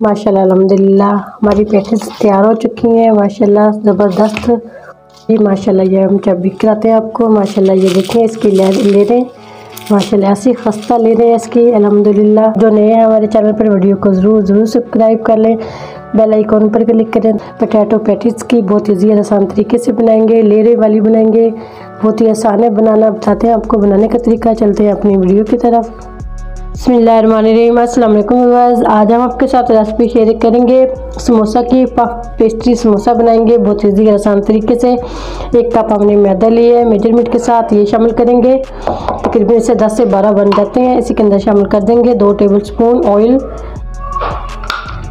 माशाल्लाह अल्हम्दुलिल्लाह हमारी पैटीज तैयार हो चुकी हैं। माशाल्लाह ज़बरदस्त। ये माशाल्लाह ये हम जब भी खिलाते हैं आपको। माशाल्लाह ये देखें इसकी ले रहे हैं। माशाल्लाह ऐसी खस्ता ले रहे हैं इसकी अल्हम्दुलिल्लाह। जो नए हैं हमारे चैनल पर वीडियो को ज़रूर सब्सक्राइब कर लें, बेल आइकॉन पर क्लिक करें। पोटैटो पैटीज़ की बहुत ईजी और आसान तरीके से बनाएंगे, लेरे वाली बनाएंगे। बहुत ही आसान है बनाना, बताते हैं आपको बनाने का तरीका। चलते हैं अपनी वीडियो की तरफ। बिस्मिल्लाहिर्रहमानिर्रहीम, अस्सलाम वालेकुम व्यूअर्स। आज हम आपके साथ रेसिपी शेयर करेंगे समोसा की। पफ पेस्ट्री समोसा बनाएंगे बहुत ईजी और आसान तरीके से। 1 कप हमने मैदा लिया है, मेजरमेंट के साथ ये शामिल करेंगे। तकरीबन इसे 10 से 12 बन जाते हैं। इसी के अंदर शामिल कर देंगे 2 टेबलस्पून ऑयल,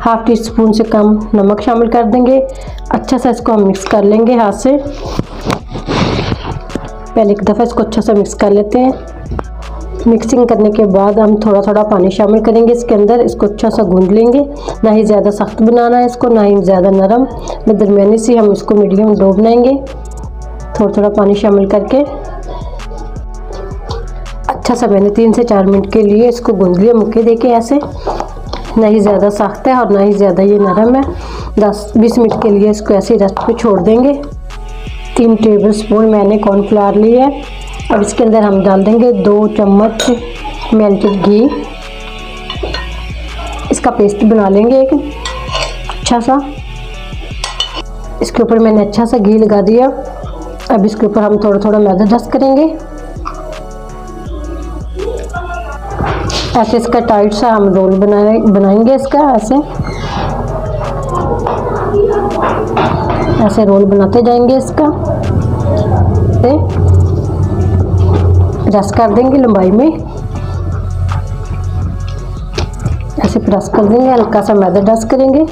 ½ टी स्पून से कम नमक शामिल कर देंगे। अच्छा सा इसको हम मिक्स कर लेंगे हाथ से। पहले एक दफ़ा इसको अच्छा सा मिक्स कर लेते हैं। मिक्सिंग करने के बाद हम थोड़ा थोड़ा पानी शामिल करेंगे इसके अंदर। इसको अच्छा सा गूंद लेंगे, ना ही ज़्यादा सख्त बनाना है इसको, ना ही ज़्यादा नरम, दरमियानी सी हम इसको मीडियम डो बनाएंगे। थोड़ा थोड़ा पानी शामिल करके अच्छा सा मैंने 3 से 4 मिनट के लिए इसको गूंद लिया मुक्के देके ऐसे। ना ही ज़्यादा सख्त है और ना ही ज़्यादा ये नरम है। 10-20 मिनट के लिए इसको ऐसे रेस्ट पे छोड़ देंगे। 3 टेबलस्पून मैंने कॉर्नफ्लावर लिया है। अब इसके अंदर हम डाल देंगे 2 चम्मच मेल्टेड घी। इसका पेस्ट बना लेंगे एक अच्छा सा। इसके ऊपर मैंने अच्छा सा घी लगा दिया। अब इसके ऊपर हम थोड़ा थोड़ा मैदा डस्ट करेंगे। ऐसे इसका टाइट सा हम रोल बनाएंगे इसका ऐसे रोल बनाते जाएंगे इसका। प्रेस कर देंगे लंबाई में, ऐसे प्रेस कर देंगे। हल्का सा मैदा डस्ट करेंगे।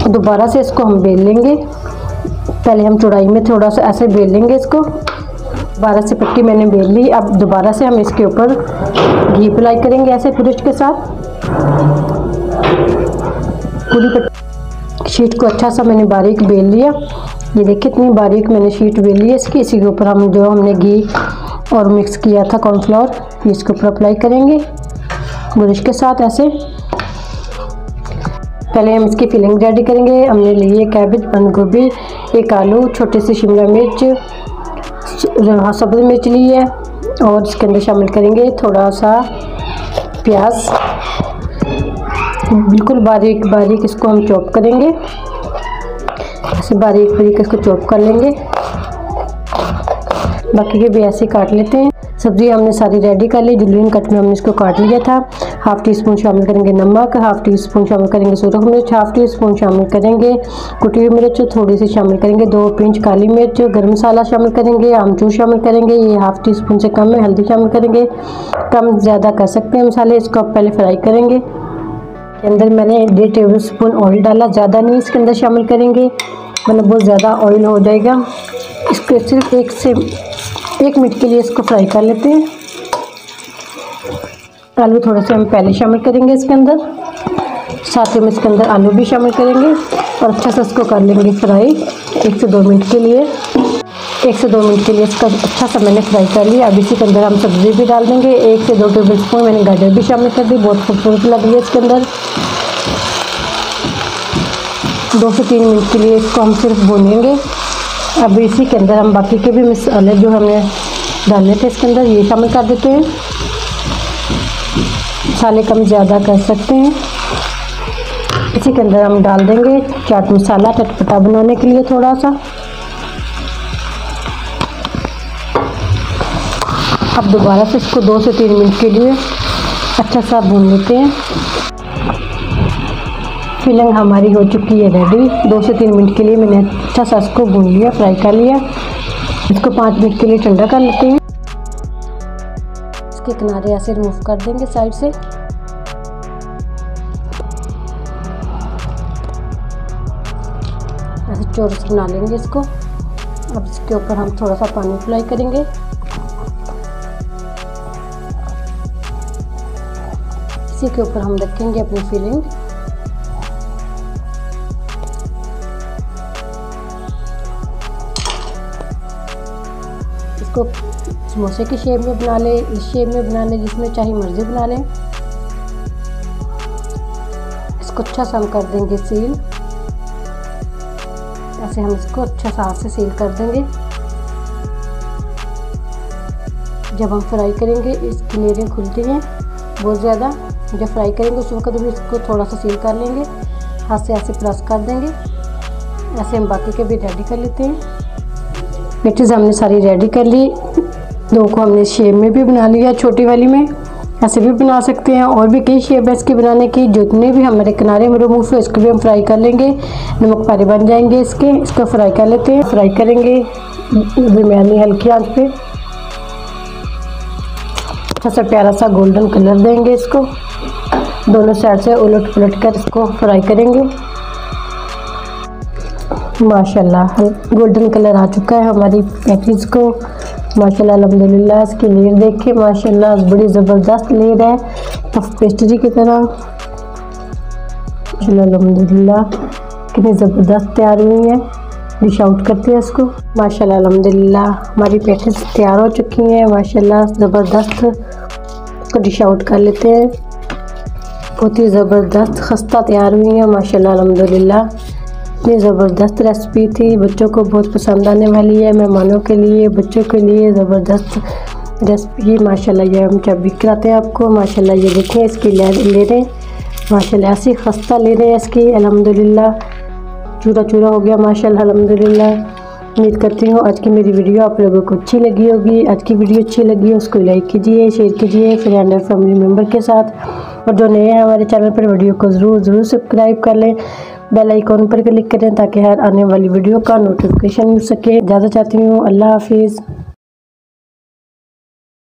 दोबारा से इसको हम बेल लेंगे। पहले हम चौड़ाई में थोड़ा सा ऐसे बेल लेंगे इसको। दोबारा से पट्टी मैंने बेल ली। अब दोबारा से हम इसके ऊपर घी अप्लाई करेंगे ऐसे ब्रश के साथ। पूरी शीट को अच्छा सा मैंने बारीक बेल लिया। ये देखिए कितनी बारीक मैंने शीट बेल ली है इसकी। इसी के ऊपर हम जो हमने घी और मिक्स किया था कॉर्नफ्लोर, इसके ऊपर अप्लाई करेंगे ब्रश के साथ ऐसे। पहले हम इसकी फिलिंग रेडी करेंगे। हमने लिए कैबेज, बंद गोभी, 1 आलू, छोटी सी शिमला मिर्च, सब्ज़ मिर्च ली है और इसके अंदर शामिल करेंगे थोड़ा सा प्याज। बिल्कुल बारीक बारीक इसको हम चॉप करेंगे, ऐसे बारीक बारीक इसको चॉप कर लेंगे। बाकी के भी ऐसे काट लेते हैं। सब्ज़ी हमने सारी रेडी कर ली। जुलियन कट में हमने इसको काट लिया था। ½ टी स्पून शामिल करेंगे नमक, ½ टी स्पून शामिल करेंगे सूरख मिर्च, ½ टी स्पून शामिल करेंगे कुटी हुई मिर्च, थोड़ी सी शामिल करेंगे 2 पिंच काली मिर्च, गरम मसाला शामिल करेंगे, आमचूर शामिल करेंगे, ये ½ टी स्पून से कम है। हल्दी शामिल करेंगे, कम ज़्यादा कर सकते हैं मसाले। इसको आप पहले फ्राई करेंगे। के अंदर मैंने 1.5 टेबलस्पून ऑयल डाला, ज़्यादा नहीं इसके अंदर शामिल करेंगे वरना बहुत ज़्यादा ऑयल हो जाएगा। इसको सिर्फ 1 से 1 मिनट के लिए इसको फ्राई कर लेते हैं। आलू थोड़े से हम पहले शामिल करेंगे इसके अंदर, साथ ही में इसके अंदर आलू भी शामिल करेंगे और अच्छा सा इसको कर लेंगे फ्राई 1 से 2 मिनट के लिए। 1 से 2 मिनट के लिए इसका अच्छा सा मैंने फ्राई कर लिया। अब इसी के अंदर हम सब्ज़ी भी डाल देंगे। 1 से 2 टेबलस्पून मैंने गाजर भी शामिल कर दी, बहुत खूबसूरत लग रही है इसके अंदर। 2 से 3 मिनट के लिए इसको हम सिर्फ भूनेंगे। अब इसी के अंदर हम बाकी के भी मसाले जो हमने डालने थे इसके अंदर ये शामिल कर देते हैं। मसाले कम ज़्यादा कर सकते हैं। इसी के अंदर हम डाल देंगे चाट मसाला चटपटा बनाने के लिए थोड़ा सा। अब दोबारा से इसको 2 से 3 मिनट के लिए अच्छा सा भून लेते हैं। फिलिंग हमारी हो चुकी है रेडी। 2 से 3 मिनट के लिए मैंने अच्छा सा इसको भून लिया, फ्राई कर लिया। इसको 5 मिनट के लिए ठंडा कर लेते हैं। इसके किनारे ऐसे रिमूव कर देंगे साइड से। ऐसे चौरस बना लेंगे इसको। अब इसके ऊपर हम थोड़ा सा पानी अप्लाई करेंगे। इसी के ऊपर हम रखेंगे अपनी फिलिंग। इसको समोसे की शेप में बना लें, इस शेप में बना लें, जिसमें चाहे मर्जी बना लें। इसको अच्छा सा हम कर देंगे सील। ऐसे हम इसको अच्छा सा हाथ से सील कर देंगे। जब हम फ्राई करेंगे इसकी लेयरें खुलती हैं बहुत ज़्यादा, जब फ्राई करेंगे उस वक्त भी इसको थोड़ा सा सील कर लेंगे, हाथ से ऐसे प्रेस कर देंगे। ऐसे हम बाकी के भी रेडी कर लेते हैं। पेटीज हमने सारी रेडी कर ली। दो को हमने शेप में भी बना लिया, छोटी वाली में ऐसे भी बना सकते हैं, और भी कई शेप है इसकी बनाने की। जितने भी हमारे किनारे में रिमूव हुए इसको भी हम फ्राई कर लेंगे, नमक पारे बन जाएंगे इसके। इसको फ्राई कर लेते हैं, फ्राई करेंगे दरमियानी हल्की आंच पे। अच्छा सा प्यारा सा गोल्डन कलर देंगे इसको, दोनों साइड से उलट पुलट कर इसको फ्राई करेंगे। माशाल्लाह गोल्डन कलर आ चुका है हमारी पैटीज को। माशाल्लाह अल्हम्दुलिल्लाह इसकी लेयर देखिए, माशाल्लाह बड़ी ज़बरदस्त लेयर है, पफ पेस्ट्री की तरह। माशाल्लाह अल्हम्दुलिल्लाह कितनी ज़बरदस्त तैयार हुई है। डिश आउट करते हैं इसको। माशाल्लाह अल्हम्दुलिल्लाह हमारी पैटीज तैयार हो चुकी हैं, माशाल्लाह ज़बरदस्त। इसको डिश आउट कर लेते हैं। बहुत ही ज़बरदस्त खस्ता तैयार हुई है माशाल्लाह अल्हम्दुलिल्लाह। इतनी ज़बरदस्त रेसिपी थी, बच्चों को बहुत पसंद आने वाली है। मेहमानों के लिए, बच्चों के लिए ज़बरदस्त रेसिपी माशाल्लाह। ये हम चबी कराते हैं आपको। माशाल्लाह ये देखें इसकी ले रहे माशाल्लाह, ऐसी खस्ता ले रहे हैं इसकी अल्हम्दुलिल्लाह। चूरा चूरा हो गया माशाल्लाह अल्हम्दुलिल्लाह। उम्मीद करती हूँ आज की मेरी वीडियो आप लोगों को अच्छी लगी होगी। आज की वीडियो अच्छी लगी है उसको लाइक कीजिए, शेयर कीजिए फ्रेंड और फैमिली मेम्बर के साथ। और जो नए हैं हमारे चैनल पर वीडियो को ज़रूर सब्सक्राइब कर लें, बेल आइकॉन पर क्लिक करें ताकि हर आने वाली वीडियो का नोटिफिकेशन मिल सके। इजाज़त चाहती हूँ, अल्लाह हाफिज़।